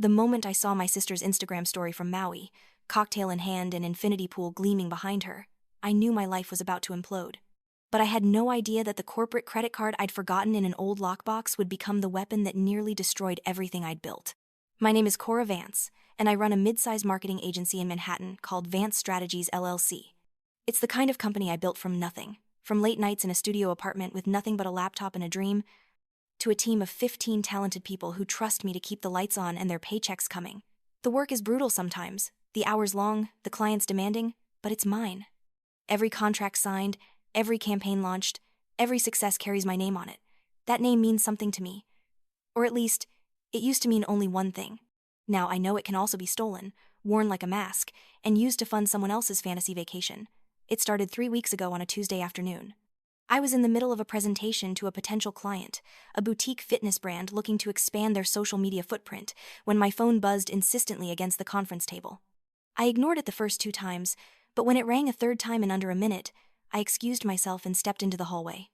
The moment I saw my sister's Instagram story from Maui, cocktail in hand and infinity pool gleaming behind her, I knew my life was about to implode. But I had no idea that the corporate credit card I'd forgotten in an old lockbox would become the weapon that nearly destroyed everything I'd built. My name is Cora Vance, and I run a mid-sized marketing agency in Manhattan called Vance Strategies LLC. It's the kind of company I built from nothing, from late nights in a studio apartment with nothing but a laptop and a dream, to a team of 15 talented people who trust me to keep the lights on and their paychecks coming. The work is brutal sometimes, the hours long, the clients demanding, but it's mine. Every contract signed, every campaign launched, every success carries my name on it. That name means something to me. Or at least, it used to mean only one thing. Now I know it can also be stolen, worn like a mask, and used to fund someone else's fantasy vacation. It started 3 weeks ago on a Tuesday afternoon. I was in the middle of a presentation to a potential client, a boutique fitness brand looking to expand their social media footprint, when my phone buzzed insistently against the conference table. I ignored it the first 2 times, but when it rang a third time in under a minute, I excused myself and stepped into the hallway.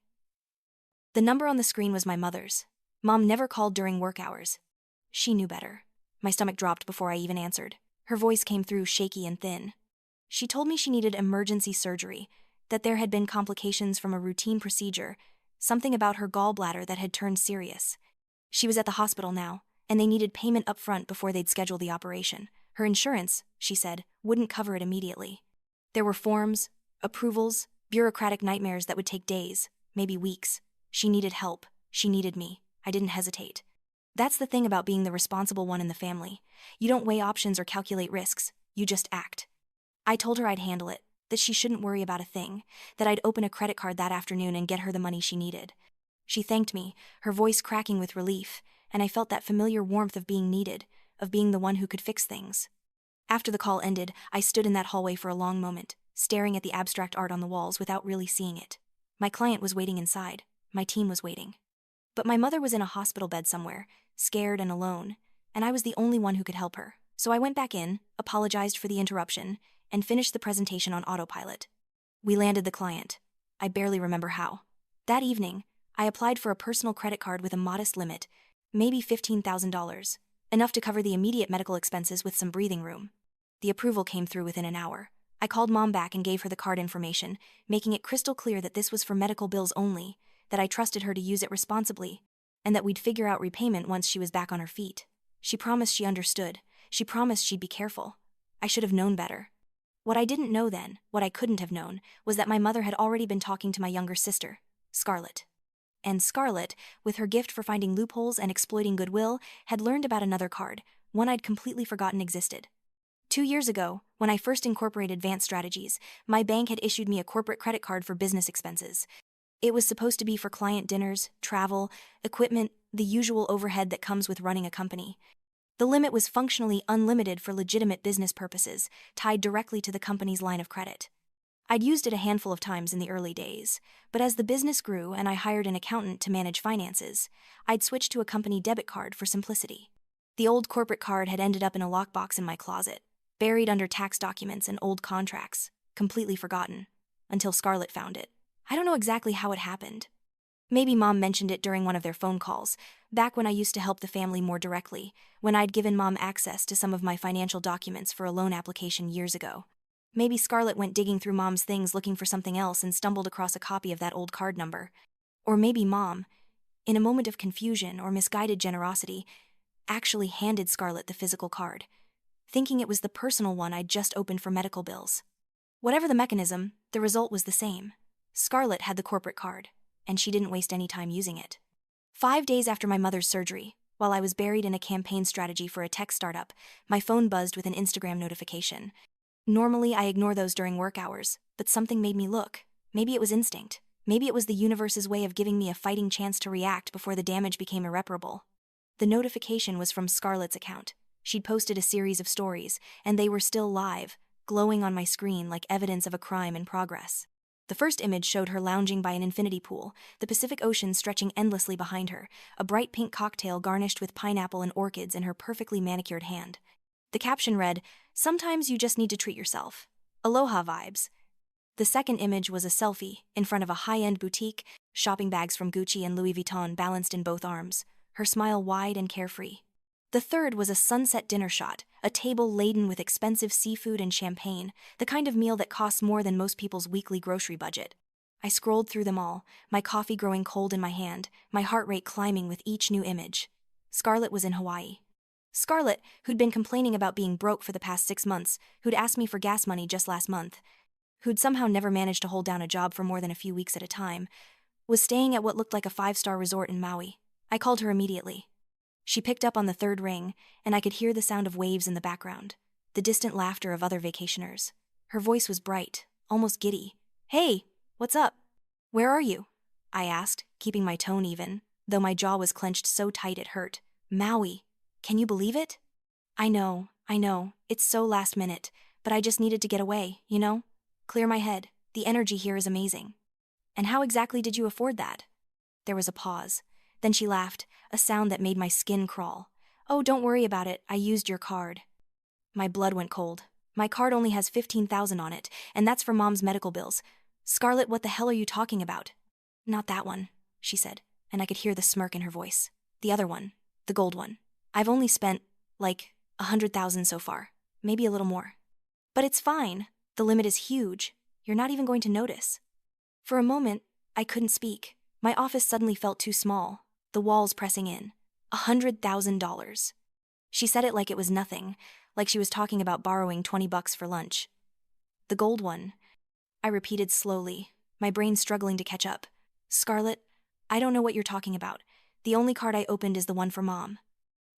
The number on the screen was my mother's. Mom never called during work hours. She knew better. My stomach dropped before I even answered. Her voice came through shaky and thin. She told me she needed emergency surgery, that there had been complications from a routine procedure, something about her gallbladder that had turned serious. She was at the hospital now, and they needed payment up front before they'd schedule the operation. Her insurance, she said, wouldn't cover it immediately. There were forms, approvals, bureaucratic nightmares that would take days, maybe weeks. She needed help. She needed me. I didn't hesitate. That's the thing about being the responsible one in the family. You don't weigh options or calculate risks. You just act. I told her I'd handle it, that she shouldn't worry about a thing, that I'd open a credit card that afternoon and get her the money she needed. She thanked me, her voice cracking with relief, and I felt that familiar warmth of being needed, of being the one who could fix things. After the call ended, I stood in that hallway for a long moment, staring at the abstract art on the walls without really seeing it. My client was waiting inside. My team was waiting. But my mother was in a hospital bed somewhere, scared and alone, and I was the only one who could help her. So I went back in, apologized for the interruption, and finished the presentation on autopilot. We landed the client. I barely remember how. That evening, I applied for a personal credit card with a modest limit, maybe $15,000, enough to cover the immediate medical expenses with some breathing room. The approval came through within an hour. I called Mom back and gave her the card information, making it crystal clear that this was for medical bills only, that I trusted her to use it responsibly, and that we'd figure out repayment once she was back on her feet. She promised she understood. She promised she'd be careful. I should have known better. What I didn't know then, what I couldn't have known, was that my mother had already been talking to my younger sister, Scarlett. And Scarlett, with her gift for finding loopholes and exploiting goodwill, had learned about another card, one I'd completely forgotten existed. 2 years ago, when I first incorporated Vance Strategies, my bank had issued me a corporate credit card for business expenses. It was supposed to be for client dinners, travel, equipment, the usual overhead that comes with running a company. The limit was functionally unlimited for legitimate business purposes, tied directly to the company's line of credit. I'd used it a handful of times in the early days, but as the business grew and I hired an accountant to manage finances, I'd switched to a company debit card for simplicity. The old corporate card had ended up in a lockbox in my closet, buried under tax documents and old contracts, completely forgotten, until Scarlett found it. I don't know exactly how it happened. Maybe Mom mentioned it during one of their phone calls, back when I used to help the family more directly, when I'd given Mom access to some of my financial documents for a loan application years ago. Maybe Scarlett went digging through Mom's things looking for something else and stumbled across a copy of that old card number. Or maybe Mom, in a moment of confusion or misguided generosity, actually handed Scarlett the physical card, thinking it was the personal one I'd just opened for medical bills. Whatever the mechanism, the result was the same. Scarlett had the corporate card, and she didn't waste any time using it. 5 days after my mother's surgery, while I was buried in a campaign strategy for a tech startup, my phone buzzed with an Instagram notification. Normally, I ignore those during work hours, but something made me look. Maybe it was instinct. Maybe it was the universe's way of giving me a fighting chance to react before the damage became irreparable. The notification was from Scarlett's account. She'd posted a series of stories, and they were still live, glowing on my screen like evidence of a crime in progress. The first image showed her lounging by an infinity pool, the Pacific Ocean stretching endlessly behind her, a bright pink cocktail garnished with pineapple and orchids in her perfectly manicured hand. The caption read, "Sometimes you just need to treat yourself. Aloha vibes." The second image was a selfie, in front of a high-end boutique, shopping bags from Gucci and Louis Vuitton balanced in both arms, her smile wide and carefree. The third was a sunset dinner shot, a table laden with expensive seafood and champagne, the kind of meal that costs more than most people's weekly grocery budget. I scrolled through them all, my coffee growing cold in my hand, my heart rate climbing with each new image. Scarlett was in Hawaii. Scarlett, who'd been complaining about being broke for the past 6 months, who'd asked me for gas money just last month, who'd somehow never managed to hold down a job for more than a few weeks at a time, was staying at what looked like a 5-star resort in Maui. I called her immediately. She picked up on the third ring, and I could hear the sound of waves in the background, the distant laughter of other vacationers. Her voice was bright, almost giddy. "Hey, what's up? Where are you?" I asked, keeping my tone even, though my jaw was clenched so tight it hurt. "Maui. Can you believe it?" I know. It's so last minute, but I just needed to get away, you know? Clear my head. The energy here is amazing." "And how exactly did you afford that?" There was a pause. Then she laughed, a sound that made my skin crawl. "Oh, don't worry about it. I used your card." My blood went cold. My card only has $15,000 on it, and that's for Mom's medical bills. "Scarlett, what the hell are you talking about?" "Not that one," she said, and I could hear the smirk in her voice. "The other one. The gold one. I've only spent, like, 100,000 so far. Maybe a little more. But it's fine. The limit is huge. You're not even going to notice." For a moment, I couldn't speak. My office suddenly felt too small, the walls pressing in. $100,000. She said it like it was nothing, like she was talking about borrowing $20 for lunch. "The gold one," I repeated slowly, my brain struggling to catch up. "Scarlett, I don't know what you're talking about. The only card I opened is the one for Mom."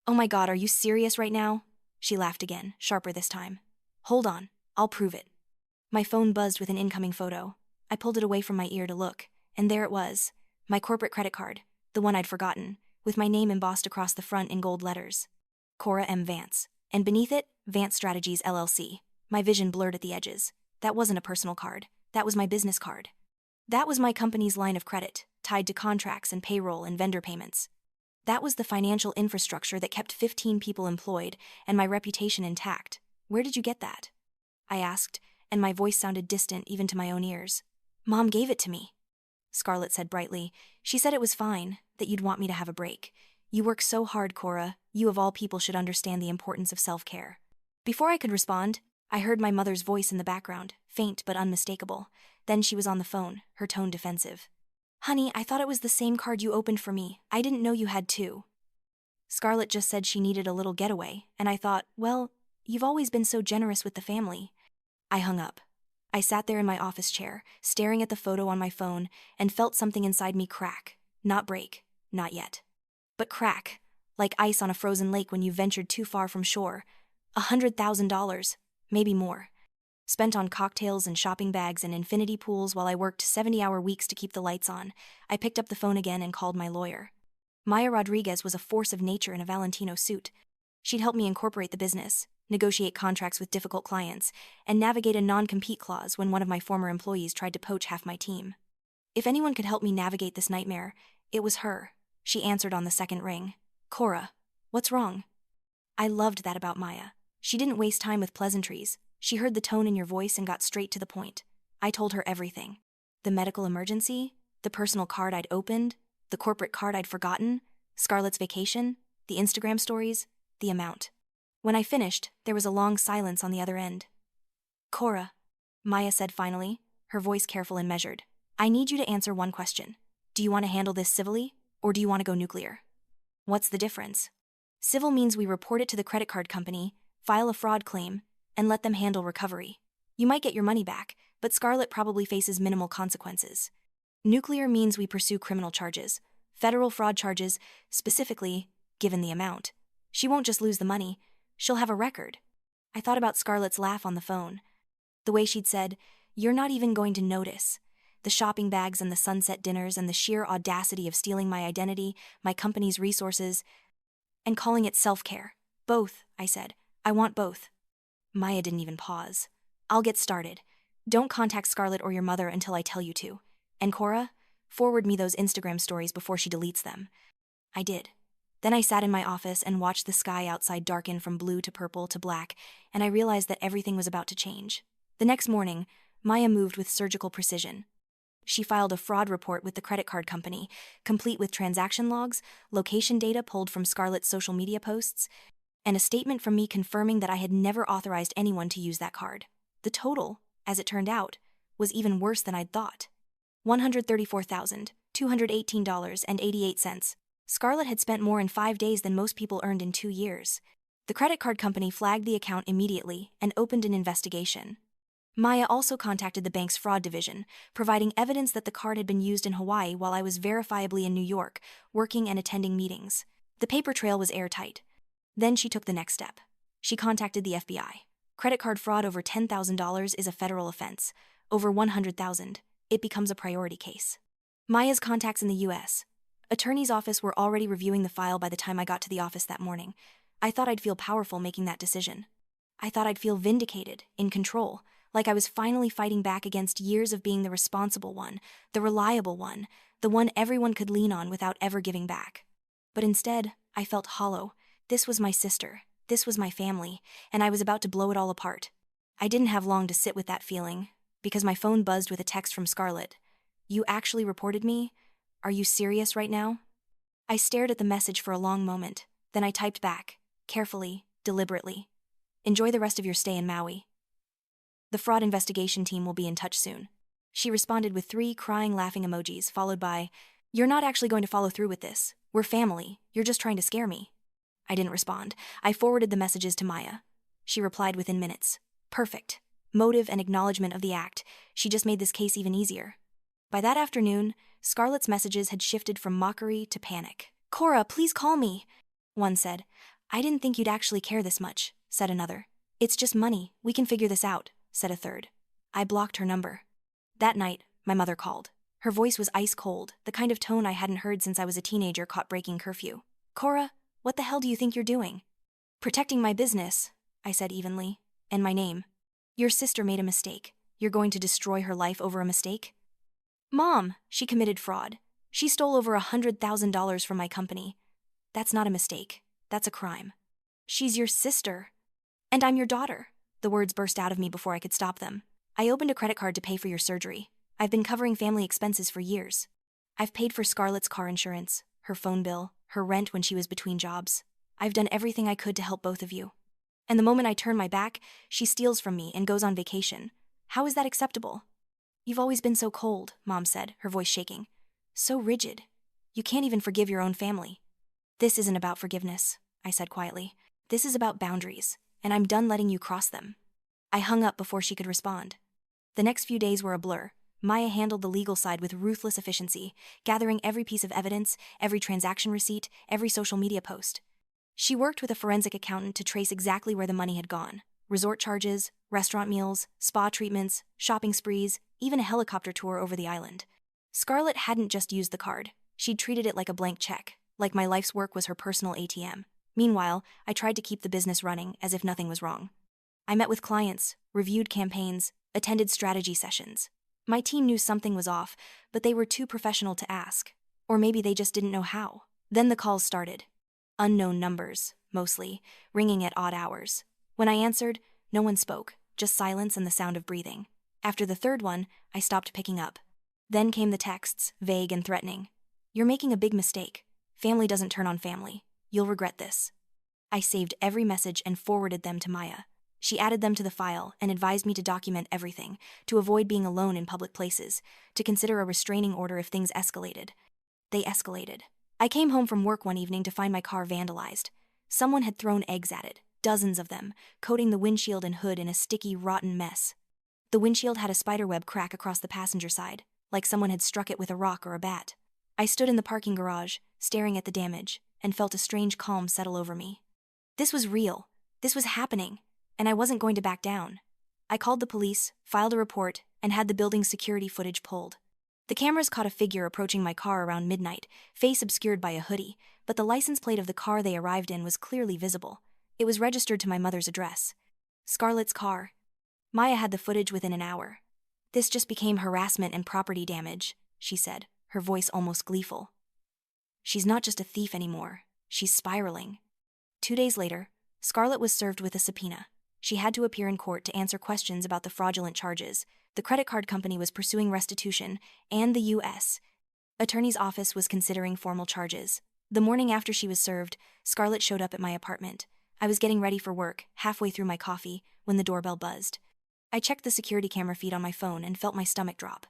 "Oh my God, are you serious right now?" She laughed again, sharper this time. "Hold on, I'll prove it." My phone buzzed with an incoming photo. I pulled it away from my ear to look, and there it was, my corporate credit card, the one I'd forgotten, with my name embossed across the front in gold letters. Cora M. Vance. And beneath it, Vance Strategies LLC. My vision blurred at the edges. That wasn't a personal card. That was my business card. That was my company's line of credit, tied to contracts and payroll and vendor payments. That was the financial infrastructure that kept 15 people employed and my reputation intact. "Where did you get that?" I asked, and my voice sounded distant even to my own ears. "Mom gave it to me," Scarlett said brightly. "She said it was fine, that you'd want me to have a break. You work so hard, Cora. You of all people should understand the importance of self-care." Before I could respond, I heard my mother's voice in the background, faint but unmistakable. Then she was on the phone, her tone defensive. "Honey, I thought it was the same card you opened for me. I didn't know you had two." Scarlett just said she needed a little getaway, and I thought, well, you've always been so generous with the family. I hung up. I sat there in my office chair, staring at the photo on my phone, and felt something inside me crack. Not break, not yet. But crack, like ice on a frozen lake when you ventured too far from shore. $100,000, maybe more. Spent on cocktails and shopping bags and infinity pools while I worked 70-hour weeks to keep the lights on. I picked up the phone again and called my lawyer. Maya Rodriguez was a force of nature in a Valentino suit. She'd help me incorporate the business, negotiate contracts with difficult clients, and navigate a non-compete clause when one of my former employees tried to poach half my team. If anyone could help me navigate this nightmare, it was her. She answered on the second ring. "Cora, what's wrong?" I loved that about Maya. She didn't waste time with pleasantries. She heard the tone in your voice and got straight to the point. I told her everything. The medical emergency, the personal card I'd opened, the corporate card I'd forgotten, Scarlett's vacation, the Instagram stories, the amount. When I finished, there was a long silence on the other end. "Cora," Maya said finally, her voice careful and measured, "I need you to answer one question. Do you want to handle this civilly, or do you want to go nuclear?" "What's the difference?" "Civil means we report it to the credit card company, file a fraud claim, and let them handle recovery. You might get your money back, but Scarlett probably faces minimal consequences. Nuclear means we pursue criminal charges, federal fraud charges, specifically, given the amount. She won't just lose the money, she'll have a record." I thought about Scarlett's laugh on the phone. The way she'd said, "You're not even going to notice." The shopping bags and the sunset dinners and the sheer audacity of stealing my identity, my company's resources, and calling it self-care. "Both," I said. "I want both." Maya didn't even pause. "I'll get started. Don't contact Scarlett or your mother until I tell you to. And Cora, forward me those Instagram stories before she deletes them." I did. Then I sat in my office and watched the sky outside darken from blue to purple to black, and I realized that everything was about to change. The next morning, Maya moved with surgical precision. She filed a fraud report with the credit card company, complete with transaction logs, location data pulled from Scarlett's social media posts, and a statement from me confirming that I had never authorized anyone to use that card. The total, as it turned out, was even worse than I'd thought. $134,218.88. Scarlett had spent more in 5 days than most people earned in 2 years. The credit card company flagged the account immediately and opened an investigation. Maya also contacted the bank's fraud division, providing evidence that the card had been used in Hawaii while I was verifiably in New York, working and attending meetings. The paper trail was airtight. Then she took the next step. She contacted the FBI. Credit card fraud over $10,000 is a federal offense. Over $100,000, it becomes a priority case. Maya's contacts in the U.S. Attorney's office were already reviewing the file by the time I got to the office that morning. I thought I'd feel powerful making that decision. I thought I'd feel vindicated, in control, like I was finally fighting back against years of being the responsible one, the reliable one, the one everyone could lean on without ever giving back. But instead, I felt hollow. This was my sister, this was my family, and I was about to blow it all apart. I didn't have long to sit with that feeling, because my phone buzzed with a text from Scarlett. "You actually reported me? Are you serious right now?" I stared at the message for a long moment, then I typed back, carefully, deliberately. "Enjoy the rest of your stay in Maui. The fraud investigation team will be in touch soon." She responded with 3 crying, laughing emojis, followed by, "You're not actually going to follow through with this. We're family. You're just trying to scare me." I didn't respond. I forwarded the messages to Maya. She replied within minutes. Perfect. Motive and acknowledgement of the act. She just made this case even easier. By that afternoon, Scarlett's messages had shifted from mockery to panic. "Cora, please call me," one said. "I didn't think you'd actually care this much," said another. "It's just money. We can figure this out," said a third. I blocked her number. That night, my mother called. Her voice was ice cold, the kind of tone I hadn't heard since I was a teenager caught breaking curfew. "Cora, what the hell do you think you're doing?" "Protecting my business," I said evenly, "and my name. Your sister made a mistake. You're going to destroy her life over a mistake?" "Mom, she committed fraud. She stole over $100,000 from my company. That's not a mistake. That's a crime." "She's your sister. And I'm your daughter." The words burst out of me before I could stop them. "I opened a credit card to pay for your surgery. I've been covering family expenses for years. I've paid for Scarlett's car insurance, her phone bill, her rent when she was between jobs. I've done everything I could to help both of you. And the moment I turn my back, she steals from me and goes on vacation. How is that acceptable?" "You've always been so cold," Mom said, her voice shaking. "So rigid. You can't even forgive your own family." "This isn't about forgiveness," I said quietly. "This is about boundaries, and I'm done letting you cross them." I hung up before she could respond. The next few days were a blur. Maya handled the legal side with ruthless efficiency, gathering every piece of evidence, every transaction receipt, every social media post. She worked with a forensic accountant to trace exactly where the money had gone. Resort charges, restaurant meals, spa treatments, shopping sprees, even a helicopter tour over the island. Scarlett hadn't just used the card. She'd treated it like a blank check, like my life's work was her personal ATM. Meanwhile, I tried to keep the business running as if nothing was wrong. I met with clients, reviewed campaigns, attended strategy sessions. My team knew something was off, but they were too professional to ask. Or maybe they just didn't know how. Then the calls started. Unknown numbers, mostly, ringing at odd hours. When I answered, no one spoke, just silence and the sound of breathing. After the third one, I stopped picking up. Then came the texts, vague and threatening. "You're making a big mistake. Family doesn't turn on family. You'll regret this." I saved every message and forwarded them to Maya. She added them to the file and advised me to document everything, to avoid being alone in public places, to consider a restraining order if things escalated. They escalated. I came home from work one evening to find my car vandalized. Someone had thrown eggs at it, dozens of them, coating the windshield and hood in a sticky, rotten mess. The windshield had a spiderweb crack across the passenger side, like someone had struck it with a rock or a bat. I stood in the parking garage, staring at the damage, and felt a strange calm settle over me. This was real. This was happening. And I wasn't going to back down. I called the police, filed a report, and had the building's security footage pulled. The cameras caught a figure approaching my car around midnight, face obscured by a hoodie, but the license plate of the car they arrived in was clearly visible. It was registered to my mother's address. Scarlett's car. Maya had the footage within an hour. "This just became harassment and property damage," she said, her voice almost gleeful. "She's not just a thief anymore. She's spiraling." 2 days later, Scarlett was served with a subpoena. She had to appear in court to answer questions about the fraudulent charges. The credit card company was pursuing restitution, and the U.S. Attorney's office was considering formal charges. The morning after she was served, Scarlett showed up at my apartment. I was getting ready for work, halfway through my coffee, when the doorbell buzzed. I checked the security camera feed on my phone and felt my stomach drop.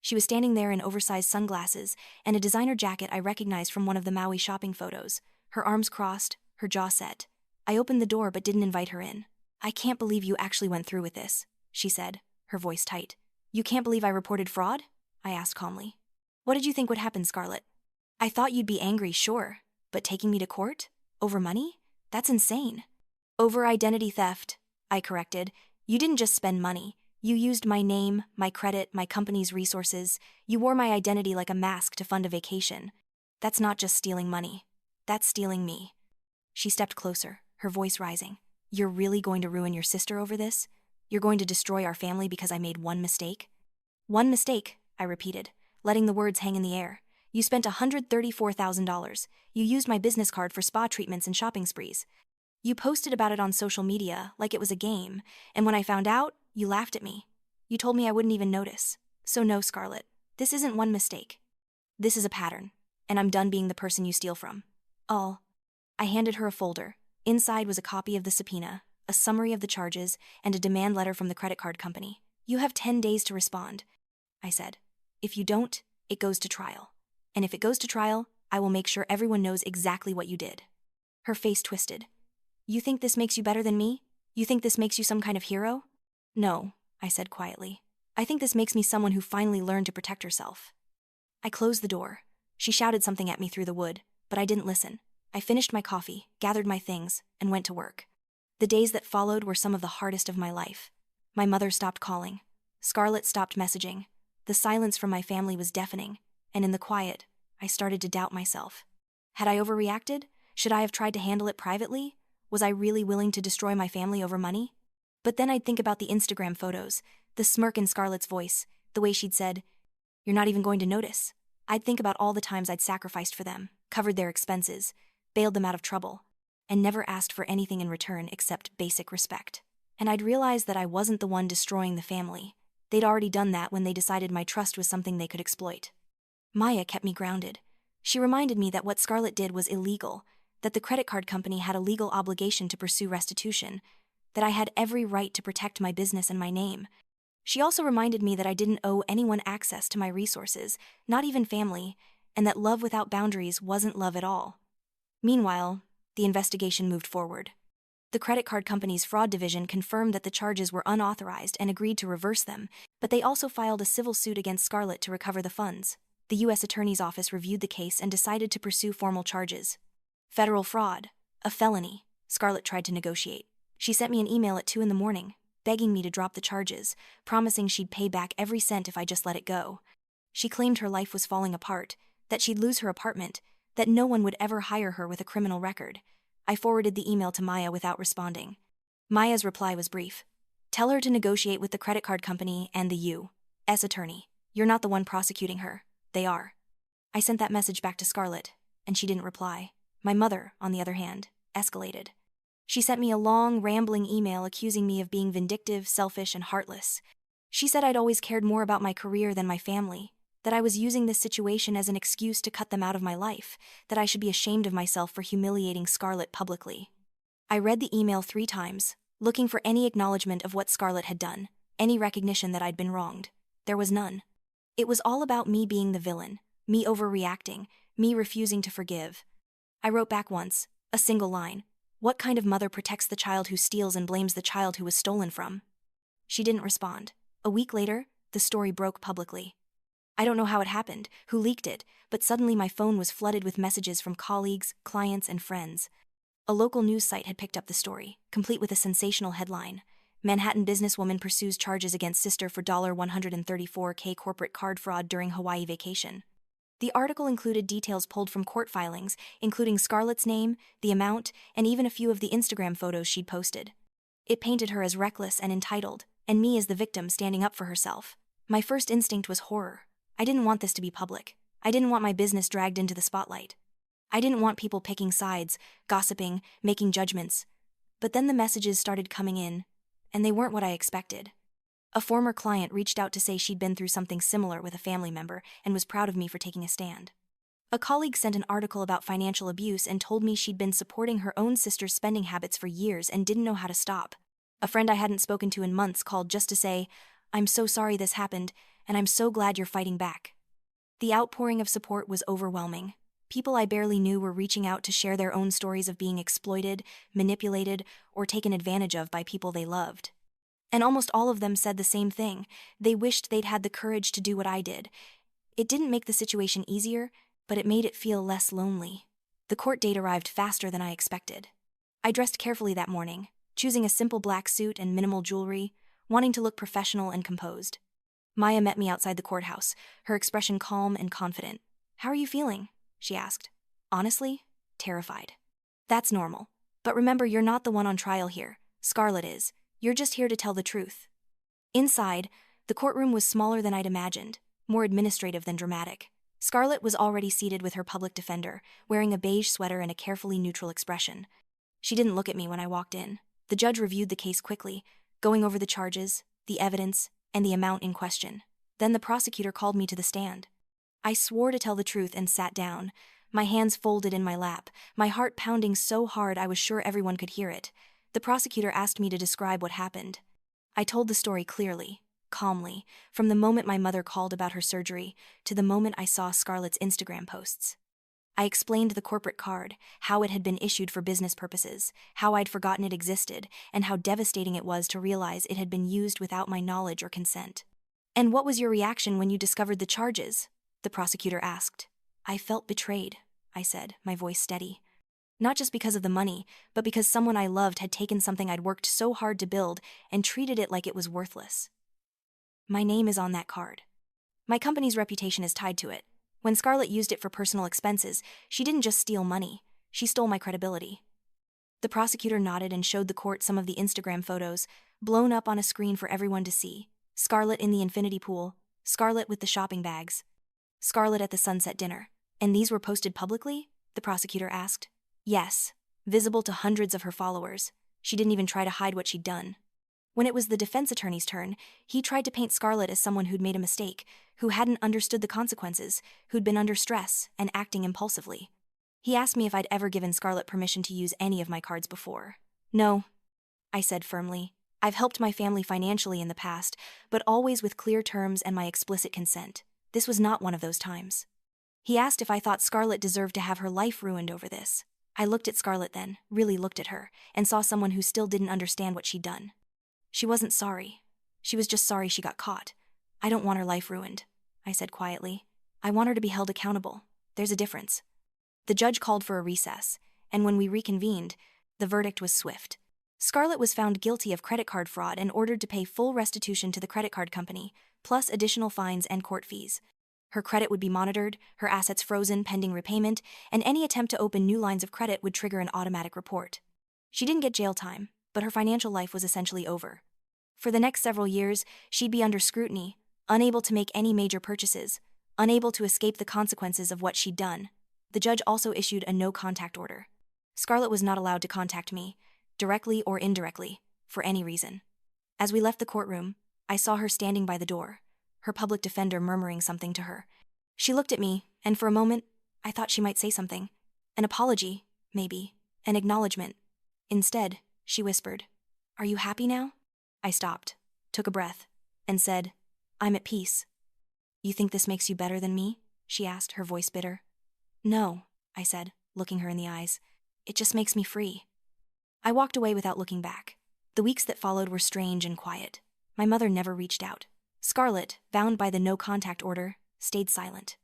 She was standing there in oversized sunglasses and a designer jacket I recognized from one of the Maui shopping photos, her arms crossed, her jaw set. I opened the door but didn't invite her in. "I can't believe you actually went through with this," she said, her voice tight. "You can't believe I reported fraud?" I asked calmly. "What did you think would happen, Scarlett?" "I thought you'd be angry, sure, but taking me to court? Over money? That's insane." "Over identity theft," I corrected. "You didn't just spend money. You used my name, my credit, my company's resources. You wore my identity like a mask to fund a vacation. That's not just stealing money. That's stealing me." She stepped closer, her voice rising. "You're really going to ruin your sister over this? You're going to destroy our family because I made one mistake?" "One mistake," I repeated, letting the words hang in the air. "You spent $134,000. You used my business card for spa treatments and shopping sprees. You posted about it on social media like it was a game, and when I found out, you laughed at me. You told me I wouldn't even notice. So no, Scarlett, this isn't one mistake. This is a pattern, and I'm done being the person you steal from." I handed her a folder. Inside was a copy of the subpoena, a summary of the charges, and a demand letter from the credit card company. "You have 10 days to respond," I said. "If you don't, it goes to trial. And if it goes to trial, I will make sure everyone knows exactly what you did." Her face twisted. "You think this makes you better than me? You think this makes you some kind of hero?" "No," I said quietly. "I think this makes me someone who finally learned to protect herself." I closed the door. She shouted something at me through the wood, but I didn't listen. I finished my coffee, gathered my things, and went to work. The days that followed were some of the hardest of my life. My mother stopped calling. Scarlett stopped messaging. The silence from my family was deafening, and in the quiet, I started to doubt myself. Had I overreacted? Should I have tried to handle it privately? Was I really willing to destroy my family over money? But then I'd think about the Instagram photos, the smirk in Scarlett's voice, the way she'd said, "You're not even going to notice." I'd think about all the times I'd sacrificed for them, covered their expenses, bailed them out of trouble, and never asked for anything in return except basic respect. And I'd realize that I wasn't the one destroying the family. They'd already done that when they decided my trust was something they could exploit. Maya kept me grounded. She reminded me that what Scarlett did was illegal, that the credit card company had a legal obligation to pursue restitution, that I had every right to protect my business and my name. She also reminded me that I didn't owe anyone access to my resources, not even family, and that love without boundaries wasn't love at all. Meanwhile, the investigation moved forward. The credit card company's fraud division confirmed that the charges were unauthorized and agreed to reverse them, but they also filed a civil suit against Scarlett to recover the funds. The U.S. Attorney's Office reviewed the case and decided to pursue formal charges. Federal fraud, a felony, Scarlett tried to negotiate. She sent me an email at 2 a.m, begging me to drop the charges, promising she'd pay back every cent if I just let it go. She claimed her life was falling apart, that she'd lose her apartment, that no one would ever hire her with a criminal record. I forwarded the email to Maya without responding. Maya's reply was brief. "Tell her to negotiate with the credit card company and the U.S. attorney. You're not the one prosecuting her. They are." I sent that message back to Scarlett, and she didn't reply. My mother, on the other hand, escalated. She sent me a long, rambling email accusing me of being vindictive, selfish, and heartless. She said I'd always cared more about my career than my family, that I was using this situation as an excuse to cut them out of my life, that I should be ashamed of myself for humiliating Scarlett publicly. I read the email 3 times, looking for any acknowledgement of what Scarlett had done, any recognition that I'd been wronged. There was none. It was all about me being the villain, me overreacting, me refusing to forgive. I wrote back once, a single line. What kind of mother protects the child who steals and blames the child who was stolen from? She didn't respond. A week later, the story broke publicly. I don't know how it happened, who leaked it, but suddenly my phone was flooded with messages from colleagues, clients, and friends. A local news site had picked up the story, complete with a sensational headline. Manhattan businesswoman pursues charges against sister for $134K corporate card fraud during Hawaii vacation. The article included details pulled from court filings, including Scarlett's name, the amount, and even a few of the Instagram photos she'd posted. It painted her as reckless and entitled, and me as the victim standing up for herself. My first instinct was horror. I didn't want this to be public. I didn't want my business dragged into the spotlight. I didn't want people picking sides, gossiping, making judgments. But then the messages started coming in, and they weren't what I expected. A former client reached out to say she'd been through something similar with a family member and was proud of me for taking a stand. A colleague sent an article about financial abuse and told me she'd been supporting her own sister's spending habits for years and didn't know how to stop. A friend I hadn't spoken to in months called just to say, "I'm so sorry this happened, and I'm so glad you're fighting back." The outpouring of support was overwhelming. People I barely knew were reaching out to share their own stories of being exploited, manipulated, or taken advantage of by people they loved. And almost all of them said the same thing. They wished they'd had the courage to do what I did. It didn't make the situation easier, but it made it feel less lonely. The court date arrived faster than I expected. I dressed carefully that morning, choosing a simple black suit and minimal jewelry, wanting to look professional and composed. Maya met me outside the courthouse, her expression calm and confident. "How are you feeling?" she asked. "Honestly, terrified." "That's normal. But remember, you're not the one on trial here. Scarlett is. You're just here to tell the truth." Inside, the courtroom was smaller than I'd imagined, more administrative than dramatic. Scarlett was already seated with her public defender, wearing a beige sweater and a carefully neutral expression. She didn't look at me when I walked in. The judge reviewed the case quickly, going over the charges, the evidence, and the amount in question. Then the prosecutor called me to the stand. I swore to tell the truth and sat down, my hands folded in my lap, my heart pounding so hard I was sure everyone could hear it. The prosecutor asked me to describe what happened. I told the story clearly, calmly, from the moment my mother called about her surgery to the moment I saw Scarlett's Instagram posts. I explained the corporate card, how it had been issued for business purposes, how I'd forgotten it existed, and how devastating it was to realize it had been used without my knowledge or consent. "And what was your reaction when you discovered the charges?" the prosecutor asked. "I felt betrayed," I said, my voice steady. "Not just because of the money, but because someone I loved had taken something I'd worked so hard to build and treated it like it was worthless. My name is on that card. My company's reputation is tied to it. When Scarlett used it for personal expenses, she didn't just steal money, she stole my credibility." The prosecutor nodded and showed the court some of the Instagram photos, blown up on a screen for everyone to see. Scarlett in the infinity pool, Scarlett with the shopping bags, Scarlett at the sunset dinner. "And these were posted publicly?" the prosecutor asked. "Yes, visible to hundreds of her followers. She didn't even try to hide what she'd done." When it was the defense attorney's turn, he tried to paint Scarlett as someone who'd made a mistake, who hadn't understood the consequences, who'd been under stress and acting impulsively. He asked me if I'd ever given Scarlett permission to use any of my cards before. "No," I said firmly. "I've helped my family financially in the past, but always with clear terms and my explicit consent. This was not one of those times." He asked if I thought Scarlett deserved to have her life ruined over this. I looked at Scarlett then, really looked at her, and saw someone who still didn't understand what she'd done. She wasn't sorry. She was just sorry she got caught. "I don't want her life ruined," I said quietly. "I want her to be held accountable. There's a difference." The judge called for a recess, and when we reconvened, the verdict was swift. Scarlett was found guilty of credit card fraud and ordered to pay full restitution to the credit card company, plus additional fines and court fees. Her credit would be monitored, her assets frozen pending repayment, and any attempt to open new lines of credit would trigger an automatic report. She didn't get jail time, but her financial life was essentially over. For the next several years, she'd be under scrutiny, unable to make any major purchases, unable to escape the consequences of what she'd done. The judge also issued a no-contact order. Scarlett was not allowed to contact me, directly or indirectly, for any reason. As we left the courtroom, I saw her standing by the door, her public defender murmuring something to her. She looked at me, and for a moment, I thought she might say something. An apology, maybe, an acknowledgement. Instead, she whispered, "Are you happy now?" I stopped, took a breath, and said, "I'm at peace." "You think this makes you better than me?" she asked, her voice bitter. "No," I said, looking her in the eyes. "It just makes me free." I walked away without looking back. The weeks that followed were strange and quiet. My mother never reached out. Scarlett, bound by the no-contact order, stayed silent.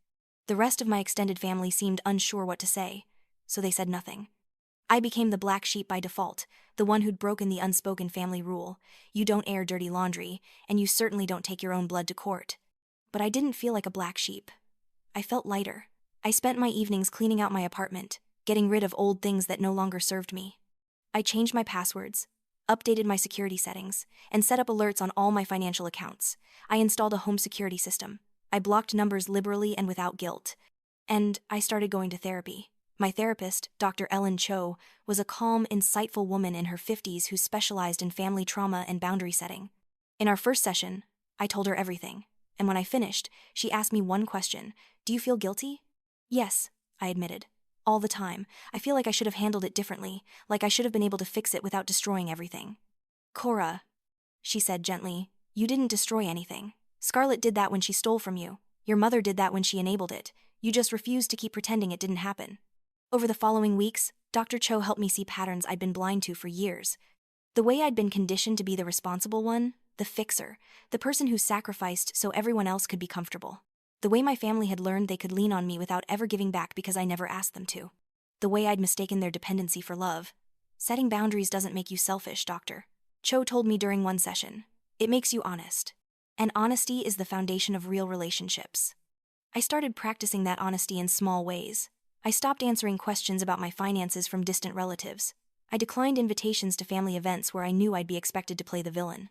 The rest of my extended family seemed unsure what to say, so they said nothing. I became the black sheep by default, the one who'd broken the unspoken family rule. You don't air dirty laundry, and you certainly don't take your own blood to court. But I didn't feel like a black sheep. I felt lighter. I spent my evenings cleaning out my apartment, getting rid of old things that no longer served me. I changed my passwords, updated my security settings, and set up alerts on all my financial accounts. I installed a home security system. I blocked numbers liberally and without guilt. And I started going to therapy. My therapist, Dr. Ellen Cho, was a calm, insightful woman in her 50s who specialized in family trauma and boundary setting. In our first session, I told her everything, and when I finished, she asked me one question: "Do you feel guilty?" "Yes," I admitted. "All the time. I feel like I should have handled it differently, like I should have been able to fix it without destroying everything." "Cora," she said gently, "you didn't destroy anything. Scarlett did that when she stole from you. Your mother did that when she enabled it. You just refused to keep pretending it didn't happen." Over the following weeks, Dr. Cho helped me see patterns I'd been blind to for years. The way I'd been conditioned to be the responsible one, the fixer, the person who sacrificed so everyone else could be comfortable. The way my family had learned they could lean on me without ever giving back because I never asked them to. The way I'd mistaken their dependency for love. "Setting boundaries doesn't make you selfish, doctor," Cho told me during one session. "It makes you honest. And honesty is the foundation of real relationships." I started practicing that honesty in small ways. I stopped answering questions about my finances from distant relatives. I declined invitations to family events where I knew I'd be expected to play the villain.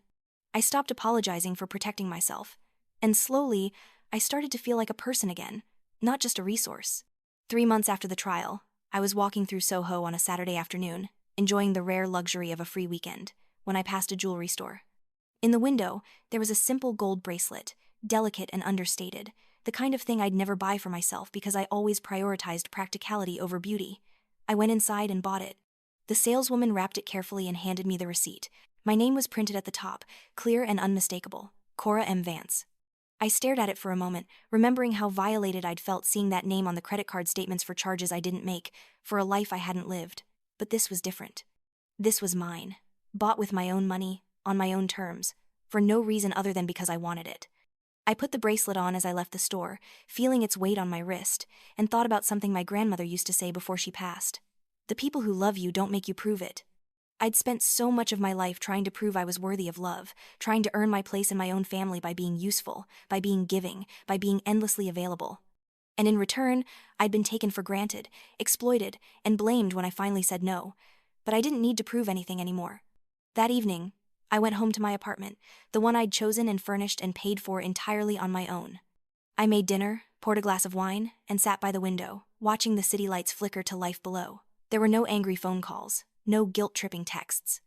I stopped apologizing for protecting myself. And slowly, I started to feel like a person again, not just a resource. 3 months after the trial, I was walking through Soho on a Saturday afternoon, enjoying the rare luxury of a free weekend, when I passed a jewelry store. In the window, there was a simple gold bracelet, delicate and understated, the kind of thing I'd never buy for myself because I always prioritized practicality over beauty. I went inside and bought it. The saleswoman wrapped it carefully and handed me the receipt. My name was printed at the top, clear and unmistakable: Cora M. Vance. I stared at it for a moment, remembering how violated I'd felt seeing that name on the credit card statements for charges I didn't make, for a life I hadn't lived. But this was different. This was mine. Bought with my own money, on my own terms, for no reason other than because I wanted it. I put the bracelet on as I left the store, feeling its weight on my wrist, and thought about something my grandmother used to say before she passed. "The people who love you don't make you prove it." I'd spent so much of my life trying to prove I was worthy of love, trying to earn my place in my own family by being useful, by being giving, by being endlessly available. And in return, I'd been taken for granted, exploited, and blamed when I finally said no. But I didn't need to prove anything anymore. That evening, I went home to my apartment, the one I'd chosen and furnished and paid for entirely on my own. I made dinner, poured a glass of wine, and sat by the window, watching the city lights flicker to life below. There were no angry phone calls, no guilt-tripping texts,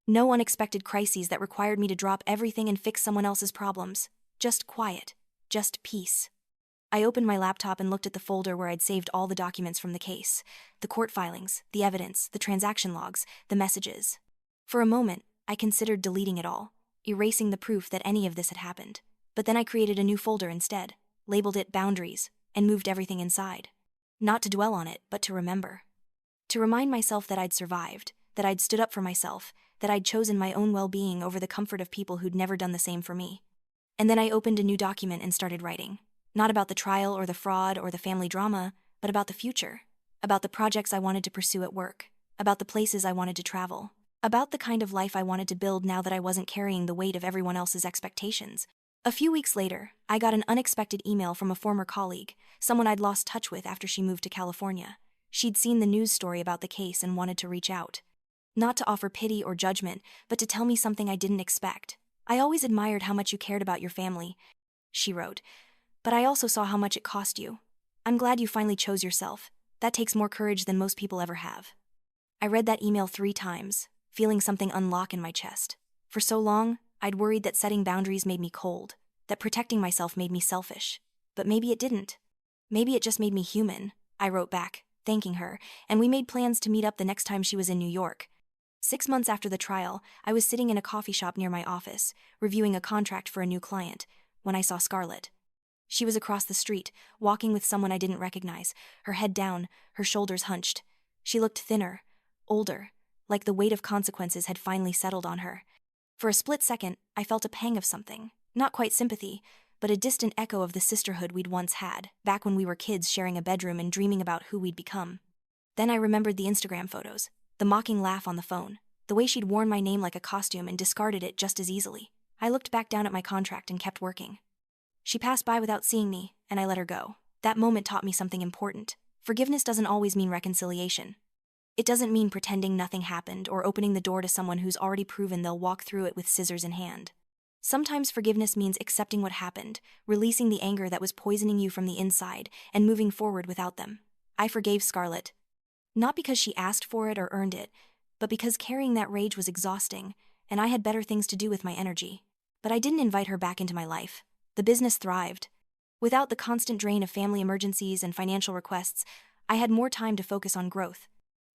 no unexpected crises that required me to drop everything and fix someone else's problems. Just quiet, just peace. I opened my laptop and looked at the folder where I'd saved all the documents from the case, the court filings, the evidence, the transaction logs, the messages. For a moment, I considered deleting it all, erasing the proof that any of this had happened. But then I created a new folder instead, labeled it Boundaries, and moved everything inside. Not to dwell on it, but to remember. To remind myself that I'd survived, that I'd stood up for myself, that I'd chosen my own well-being over the comfort of people who'd never done the same for me. And then I opened a new document and started writing. Not about the trial or the fraud or the family drama, but about the future. About the projects I wanted to pursue at work. About the places I wanted to travel. About the kind of life I wanted to build now that I wasn't carrying the weight of everyone else's expectations. A few weeks later, I got an unexpected email from a former colleague, someone I'd lost touch with after she moved to California. She'd seen the news story about the case and wanted to reach out. Not to offer pity or judgment, but to tell me something I didn't expect. "I always admired how much you cared about your family," she wrote, "but I also saw how much it cost you. I'm glad you finally chose yourself. That takes more courage than most people ever have." I read that email 3 times, feeling something unlock in my chest. For so long, I'd worried that setting boundaries made me cold, that protecting myself made me selfish. But maybe it didn't. Maybe it just made me human. I wrote back, thanking her, and we made plans to meet up the next time she was in New York. 6 months after the trial, I was sitting in a coffee shop near my office, reviewing a contract for a new client, when I saw Scarlett. She was across the street, walking with someone I didn't recognize, her head down, her shoulders hunched. She looked thinner, older, like the weight of consequences had finally settled on her. For a split second, I felt a pang of something, not quite sympathy, but a distant echo of the sisterhood we'd once had, back when we were kids sharing a bedroom and dreaming about who we'd become. Then I remembered the Instagram photos, the mocking laugh on the phone, the way she'd worn my name like a costume and discarded it just as easily. I looked back down at my contract and kept working. She passed by without seeing me, and I let her go. That moment taught me something important. Forgiveness doesn't always mean reconciliation. It doesn't mean pretending nothing happened or opening the door to someone who's already proven they'll walk through it with scissors in hand. Sometimes forgiveness means accepting what happened, releasing the anger that was poisoning you from the inside, and moving forward without them. I forgave Scarlett, Not because she asked for it or earned it, but because carrying that rage was exhausting, and I had better things to do with my energy. But I didn't invite her back into my life. The business thrived. Without the constant drain of family emergencies and financial requests, I had more time to focus on growth.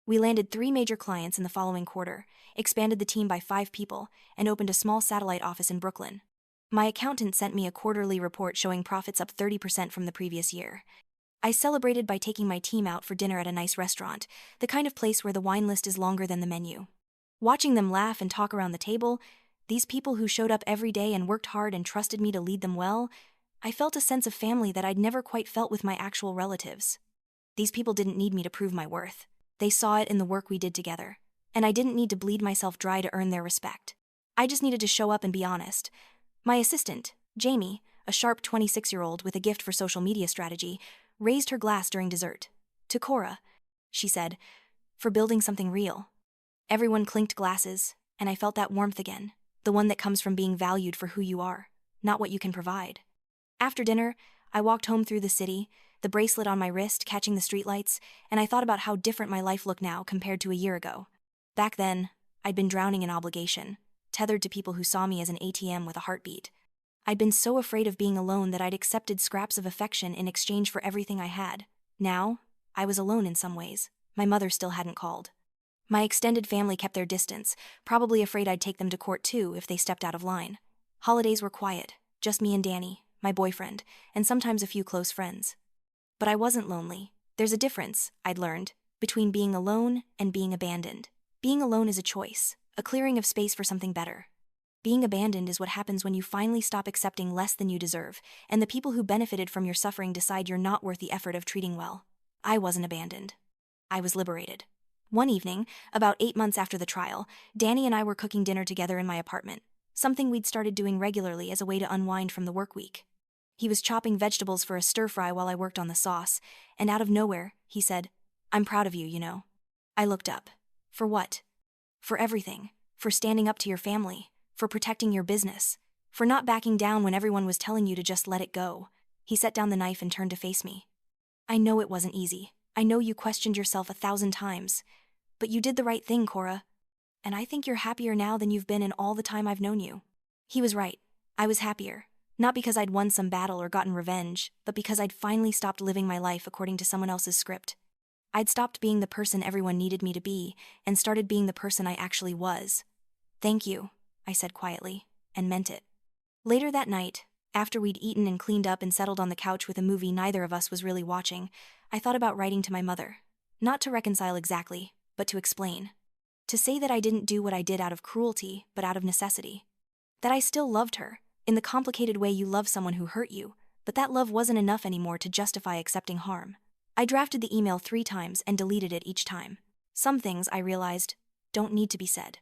We landed 3 major clients in the following quarter, expanded the team by 5 people, and opened a small satellite office in Brooklyn. My accountant sent me a quarterly report showing profits up 30% from the previous year. I celebrated by taking my team out for dinner at a nice restaurant, the kind of place where the wine list is longer than the menu. Watching them laugh and talk around the table, these people who showed up every day and worked hard and trusted me to lead them well, I felt a sense of family that I'd never quite felt with my actual relatives. These people didn't need me to prove my worth. They saw it in the work we did together, and I didn't need to bleed myself dry to earn their respect. I just needed to show up and be honest. My assistant, Jamie, a sharp 26-year-old with a gift for social media strategy, raised her glass during dessert. To Cora, she said, for building something real. Everyone clinked glasses, and I felt that warmth again, the one that comes from being valued for who you are, not what you can provide. After dinner, I walked home through the city, the bracelet on my wrist catching the streetlights, and I thought about how different my life looked now compared to a year ago. Back then, I'd been drowning in obligation, tethered to people who saw me as an ATM with a heartbeat. I'd been so afraid of being alone that I'd accepted scraps of affection in exchange for everything I had. Now, I was alone in some ways. My mother still hadn't called. My extended family kept their distance, probably afraid I'd take them to court too if they stepped out of line. Holidays were quiet, just me and Danny, my boyfriend, and sometimes a few close friends. But I wasn't lonely. There's a difference, I'd learned, between being alone and being abandoned. Being alone is a choice, a clearing of space for something better. Being abandoned is what happens when you finally stop accepting less than you deserve, and the people who benefited from your suffering decide you're not worth the effort of treating well. I wasn't abandoned. I was liberated. One evening, about 8 months after the trial, Danny and I were cooking dinner together in my apartment, something we'd started doing regularly as a way to unwind from the work week. He was chopping vegetables for a stir-fry while I worked on the sauce, and out of nowhere, he said, "I'm proud of you, you know." I looked up. For what? For everything. For standing up to your family. For protecting your business. For not backing down when everyone was telling you to just let it go. He set down the knife and turned to face me. "I know it wasn't easy. I know you questioned yourself 1,000 times. But you did the right thing, Cora. And I think you're happier now than you've been in all the time I've known you." He was right. I was happier. Not because I'd won some battle or gotten revenge, but because I'd finally stopped living my life according to someone else's script. I'd stopped being the person everyone needed me to be, and started being the person I actually was. "Thank you," I said quietly, and meant it. Later that night, after we'd eaten and cleaned up and settled on the couch with a movie neither of us was really watching, I thought about writing to my mother. Not to reconcile exactly, but to explain. To say that I didn't do what I did out of cruelty, but out of necessity. That I still loved her, in the complicated way you love someone who hurt you, but that love wasn't enough anymore to justify accepting harm. I drafted the email 3 times and deleted it each time. Some things, I realized, don't need to be said.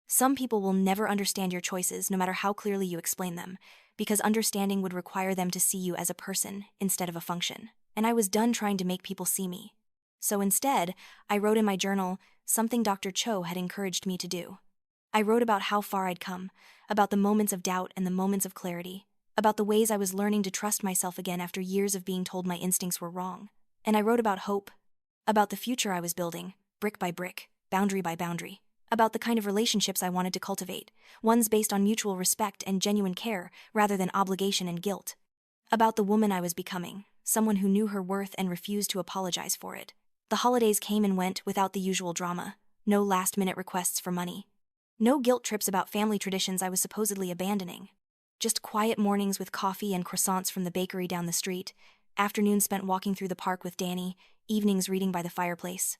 Some people will never understand your choices no matter how clearly you explain them, because understanding would require them to see you as a person instead of a function. And I was done trying to make people see me. So instead, I wrote in my journal something Dr. Cho had encouraged me to do. I wrote about how far I'd come, about the moments of doubt and the moments of clarity, about the ways I was learning to trust myself again after years of being told my instincts were wrong. And I wrote about hope, about the future I was building, brick by brick, boundary by boundary, about the kind of relationships I wanted to cultivate, ones based on mutual respect and genuine care rather than obligation and guilt. About the woman I was becoming, someone who knew her worth and refused to apologize for it. The holidays came and went without the usual drama, no last-minute requests for money. No guilt trips about family traditions I was supposedly abandoning. Just quiet mornings with coffee and croissants from the bakery down the street, afternoons spent walking through the park with Danny, evenings reading by the fireplace.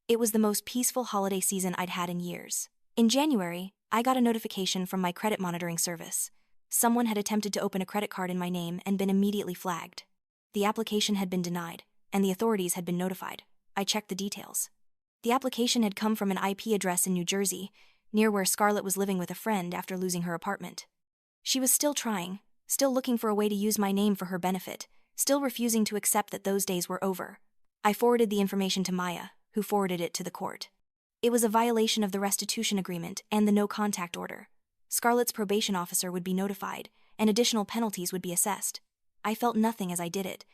It was the most peaceful holiday season I'd had in years. In January, I got a notification from my credit monitoring service. Someone had attempted to open a credit card in my name and been immediately flagged. The application had been denied, and the authorities had been notified. I checked the details. The application had come from an IP address in New Jersey, near where Scarlett was living with a friend after losing her apartment. She was still trying, still looking for a way to use my name for her benefit, still refusing to accept that those days were over. I forwarded the information to Maya, who forwarded it to the court. It was a violation of the restitution agreement and the no-contact order. Scarlett's probation officer would be notified, and additional penalties would be assessed. I felt nothing as I did it.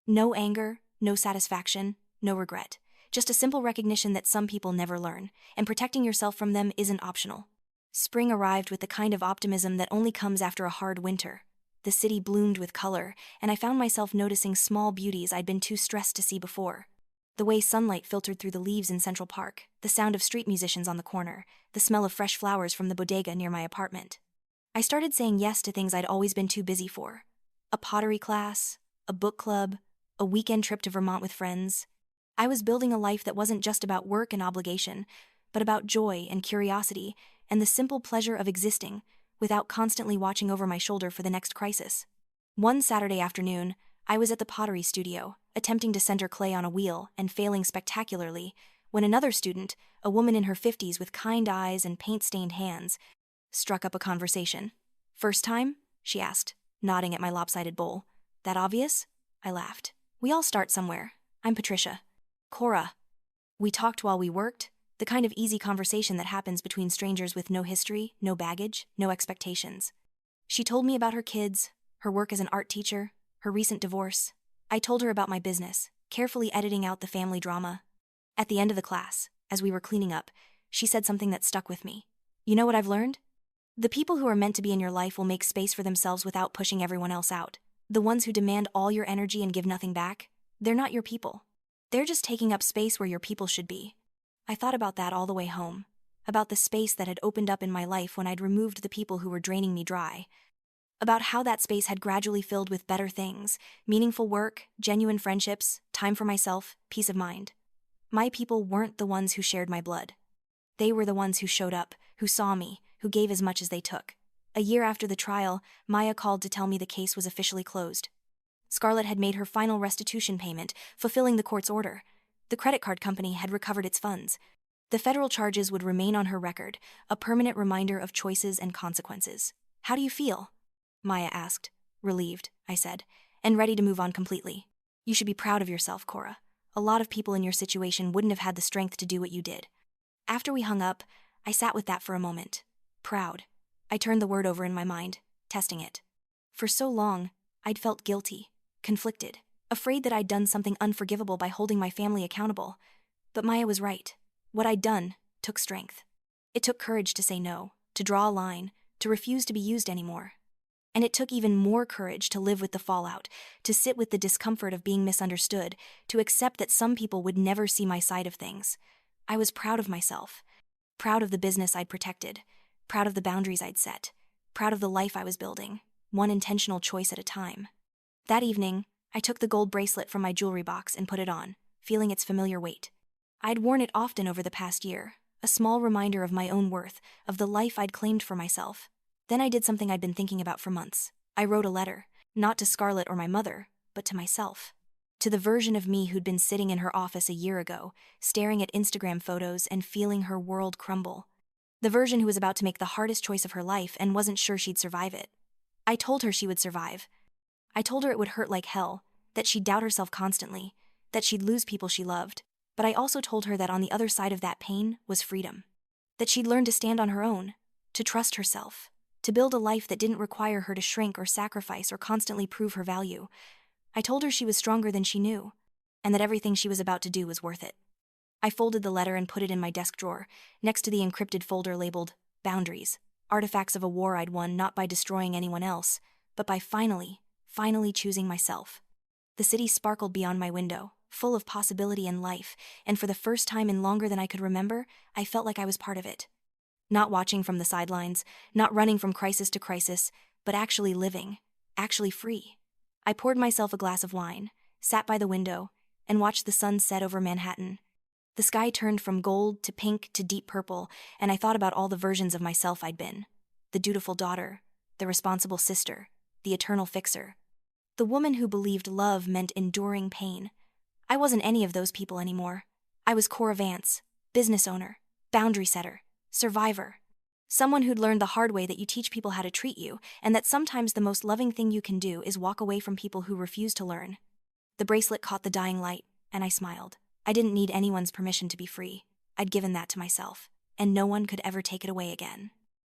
No anger, no satisfaction, no regret. just a simple recognition that some people never learn, and protecting yourself from them isn't optional. Spring arrived with the kind of optimism that only comes after a hard winter. The city bloomed with color, and I found myself noticing small beauties I'd been too stressed to see before. The way sunlight filtered through the leaves in Central Park, the sound of street musicians on the corner, the smell of fresh flowers from the bodega near my apartment. I started saying yes to things I'd always been too busy for. A pottery class, a book club, a weekend trip to Vermont with friends. I was building a life that wasn't just about work and obligation, but about joy and curiosity and the simple pleasure of existing without constantly watching over my shoulder for the next crisis. One Saturday afternoon, I was at the pottery studio, attempting to center clay on a wheel and failing spectacularly, when another student, a woman in her 50s with kind eyes and paint-stained hands, struck up a conversation. "First time?" she asked, nodding at my lopsided bowl. "That obvious?" I laughed. "We all start somewhere. I'm Patricia." "Cora." We talked while we worked, the kind of easy conversation that happens between strangers with no history, no baggage, no expectations. She told me about her kids, her work as an art teacher, her recent divorce. I told her about my business, carefully editing out the family drama. At the end of the class, as we were cleaning up, she said something that stuck with me. "You know what I've learned? The people who are meant to be in your life will make space for themselves without pushing everyone else out. The ones who demand all your energy and give nothing back, they're not your people. They're just taking up space where your people should be." I thought about that all the way home, about the space that had opened up in my life when I'd removed the people who were draining me dry, about how that space had gradually filled with better things, meaningful work, genuine friendships, time for myself, peace of mind. My people weren't the ones who shared my blood. They were the ones who showed up, who saw me, who gave as much as they took. A year after the trial, Maya called to tell me the case was officially closed. Scarlett had made her final restitution payment, fulfilling the court's order. The credit card company had recovered its funds. The federal charges would remain on her record, a permanent reminder of choices and consequences. "How do you feel?" Maya asked. "Relieved," I said, "and ready to move on completely. You should be proud of yourself, Cora. A lot of people in your situation wouldn't have had the strength to do what you did." After we hung up, I sat with that for a moment. Proud. I turned the word over in my mind, testing it. For so long, I'd felt guilty, conflicted, afraid that I'd done something unforgivable by holding my family accountable. But Maya was right. What I'd done took strength. It took courage to say no, to draw a line, to refuse to be used anymore. And it took even more courage to live with the fallout, to sit with the discomfort of being misunderstood, to accept that some people would never see my side of things. I was proud of myself, proud of the business I'd protected, proud of the boundaries I'd set, proud of the life I was building, one intentional choice at a time. That evening, I took the gold bracelet from my jewelry box and put it on, feeling its familiar weight. I'd worn it often over the past year, a small reminder of my own worth, of the life I'd claimed for myself. Then I did something I'd been thinking about for months. I wrote a letter, not to Scarlett or my mother, but to myself. To the version of me who'd been sitting in her office a year ago, staring at Instagram photos and feeling her world crumble. The version who was about to make the hardest choice of her life and wasn't sure she'd survive it. I told her she would survive. I told her it would hurt like hell, that she'd doubt herself constantly, that she'd lose people she loved, but I also told her that on the other side of that pain was freedom. That she'd learn to stand on her own, to trust herself, to build a life that didn't require her to shrink or sacrifice or constantly prove her value. I told her she was stronger than she knew, and that everything she was about to do was worth it. I folded the letter and put it in my desk drawer, next to the encrypted folder labeled Boundaries, artifacts of a war I'd won not by destroying anyone else, but by finally choosing myself. The city sparkled beyond my window, full of possibility and life, and for the first time in longer than I could remember, I felt like I was part of it. Not watching from the sidelines, not running from crisis to crisis, but actually living, actually free. I poured myself a glass of wine, sat by the window, and watched the sun set over Manhattan. The sky turned from gold to pink to deep purple, and I thought about all the versions of myself I'd been. The dutiful daughter, the responsible sister, the eternal fixer. The woman who believed love meant enduring pain. I wasn't any of those people anymore. I was Cora Vance, business owner, boundary setter, survivor. Someone who'd learned the hard way that you teach people how to treat you, and that sometimes the most loving thing you can do is walk away from people who refuse to learn. The bracelet caught the dying light, and I smiled. I didn't need anyone's permission to be free. I'd given that to myself, and no one could ever take it away again.